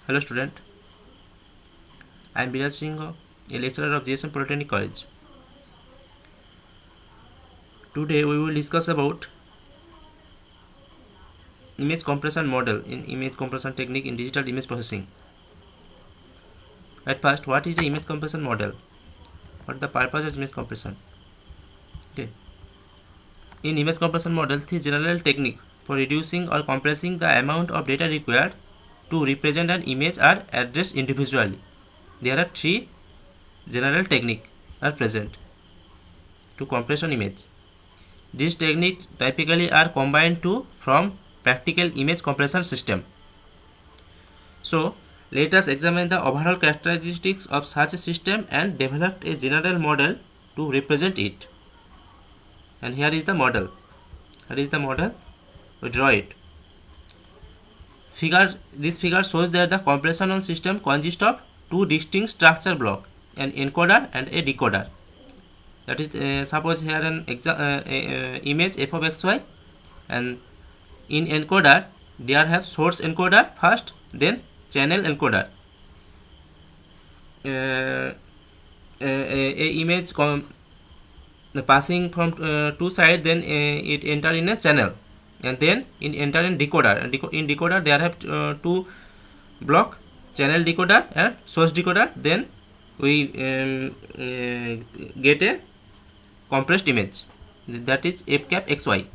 Hello student, I am Biraj Singh, a lecturer of GSM Polytechnic College. Today we will discuss about image compression model in image compression technique in digital image processing. At first, what is the image compression model? What is the purpose of image compression? Okay. In image compression model, the general technique for reducing or compressing the amount of data required to represent an image are addressed individually. There are three general techniques are present to compress an image. These techniques typically are combined to form practical image compression system. So, let us examine the overall characteristics of such a system and develop a general model to represent it. And here is the model. Here is the model. We draw it. This figure shows that the compression system consists of two distinct structure blocks, an encoder and a decoder. That is, suppose here an image f of xy, and in encoder there have source encoder first, then channel encoder. A image passing from two sides, then it enter in a channel, and then it enter in decoder. In decoder there have two block, channel decoder and source decoder. Then we get a compressed image, that is f cap xy.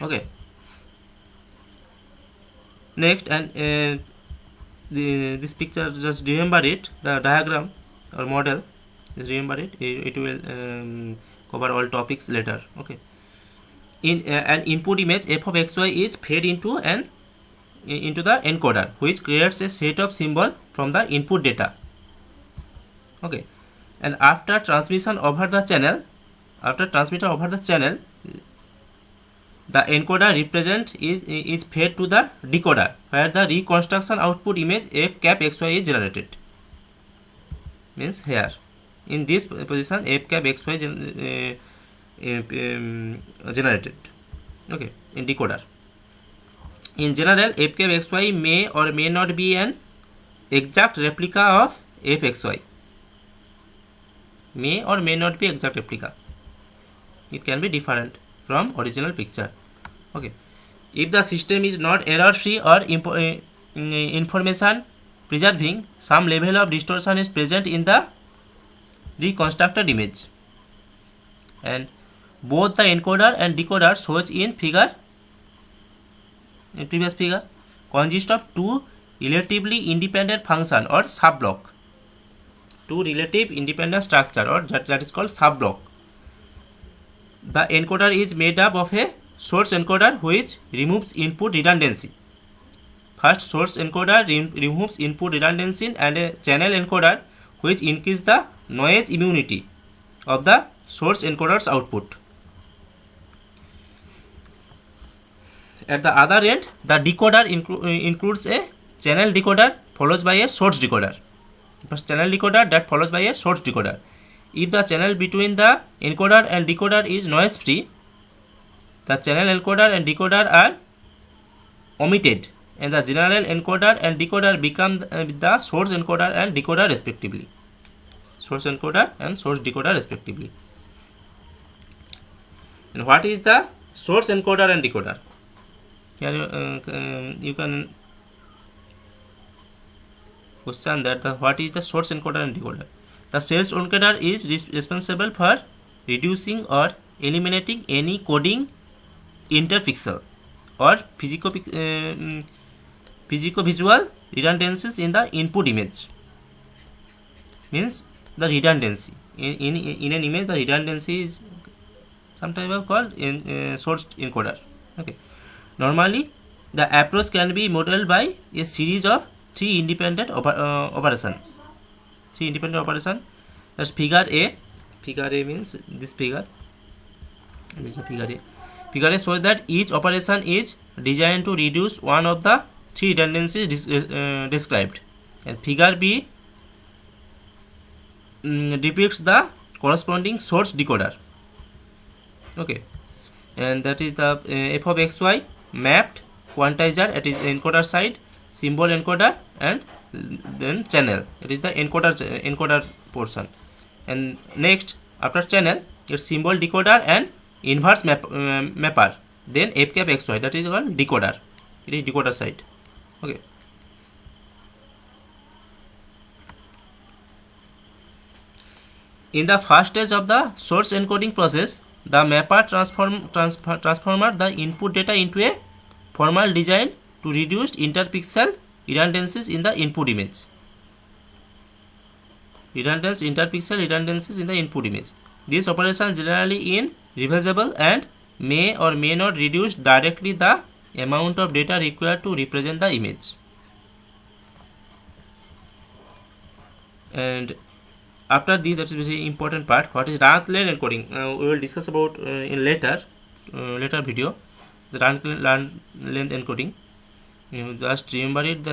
Okay. Next, and this picture, just remember it, the diagram or model, just remember it. It will cover all topics later. Okay. In an input image f of xy is fed into the encoder, which creates a set of symbol from the input data. Okay. And after transmission over the channel, the encoder represent is fed to the decoder, where the reconstruction output image f cap xy is generated. Means here, in this position, f cap xy generated. Okay, in decoder. In general, f cap xy may or may not be an exact replica of f xy. May or may not be exact replica. It can be different from original picture. Okay. If the system is not error free or information preserving, some level of distortion is present in the reconstructed image. And both the encoder and decoder shown in previous figure consist of two relatively independent function or sub-block. Two relative independent structure, or that is called sub-block. The encoder is made up of a source encoder which removes input redundancy. First, source encoder removes input redundancy, and a channel encoder which increases the noise immunity of the source encoder's output. At the other end, the decoder includes a channel decoder followed by a source decoder. First, channel decoder that follows by a source decoder. If the channel between the encoder and decoder is noise free, the channel encoder and decoder are omitted, and the general encoder and decoder become the source encoder and decoder respectively. Source encoder and source decoder respectively. And what is the source encoder and decoder? Here you can question that what is the source encoder and decoder. The source encoder is responsible for reducing or eliminating any coding interpixel or physico-visual redundancies in the input image. Means the redundancy in an image, the redundancy is sometimes called source encoder. Okay. Normally, the approach can be modeled by a series of three independent operations. That's figure A. Figure A means this figure. This is figure A. Figure A shows that each operation is designed to reduce one of the three redundancies described. And figure B depicts the corresponding source decoder. Okay. And that is the f of xy mapped quantizer at its encoder side, symbol encoder, and then channel. It is the encoder portion. And next, after channel, your symbol decoder and inverse mapper. Then FCAP XY, that is called decoder. It is decoder side. Okay. In the first stage of the source encoding process, the mapper transformer the input data into a formal design to reduce interpixel redundancies in the input image. Interpixel redundancies in the input image. This operation is generally irreversible and may or may not reduce directly the amount of data required to represent the image. And after this, that is very important part. What is run length encoding? We will discuss about in later video. The run length encoding. You just remember it.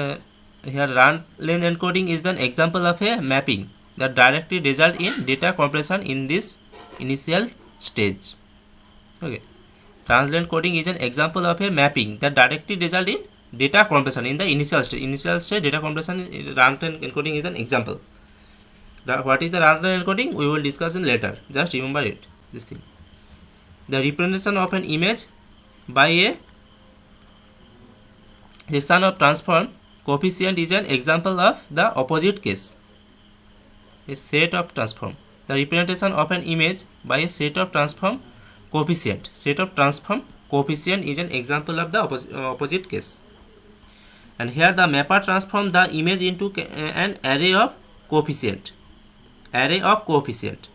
Here run length encoding is an example of a mapping that directly result in data compression in this initial stage. Okay, run length encoding is an example of a mapping that directly result in data compression in the initial stage. Initial stage data compression. Run length encoding is an example. What is the run length encoding? We will discuss in later. Just remember it. This thing. The representation of an image by a section of transform coefficient is an example of the opposite case. A set of transform. The representation of an image by a set of transform coefficient. Set of transform coefficient is an example of the opposite case. And here the mapper transform the image into an array of coefficient. Array of coefficient.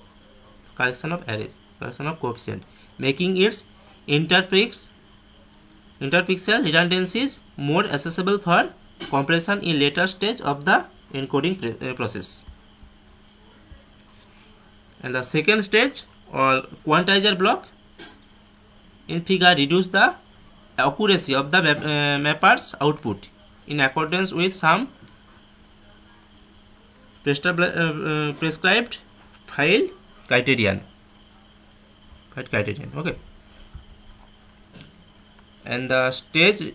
Collection of arrays. Collection of coefficient. Making its interpixel redundancies more accessible for compression in later stage of the encoding process. And the second stage or quantizer block in figure reduce the accuracy of the mapper's output in accordance with some prescribed file criterion. Okay. And the stage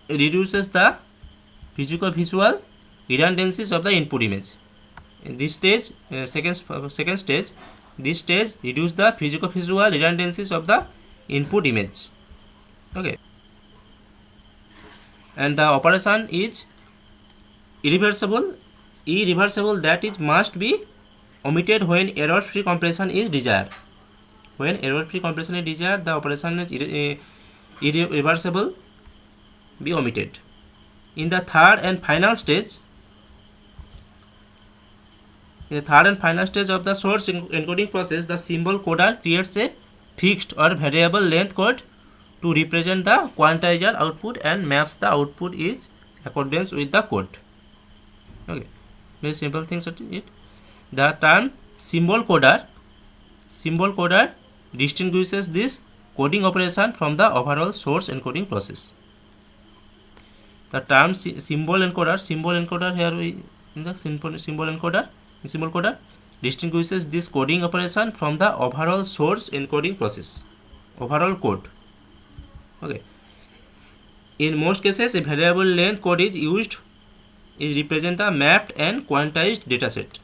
reduces the physico-visual redundancies of the input image. In this stage, second stage, this stage reduce the physico-visual redundancies of the input image. Okay. And the operation is irreversible, that is must be omitted when error-free compression is desired. When error-free compression is desired, the operation is irreversible, be omitted. In the third and final stage, of the source encoding process, the symbol coder creates a fixed or variable length code to represent the quantizer output and maps the output in accordance with the code. Okay, very simple things. The term symbol coder distinguishes this coding operation from the overall source encoding process. The term symbol encoder here in the symbol coder distinguishes this coding operation from the overall source encoding process. Overall code. Okay. In most cases, a variable length code is used represent the mapped and quantized dataset.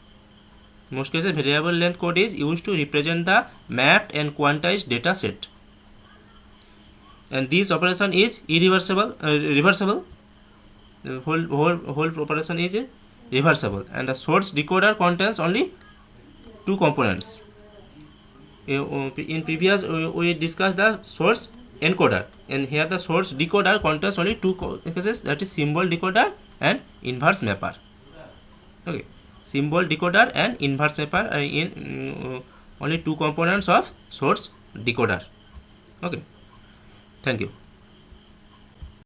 Most cases, variable length code is used to represent the mapped and quantized dataset. And this operation is reversible. The whole operation is reversible. And the source decoder contains only two components. In previous, we discussed the source encoder, and here the source decoder contains only two cases, that is symbol decoder and inverse mapper. Okay, symbol decoder and inverse mapper are in only two components of source decoder. Okay, thank you.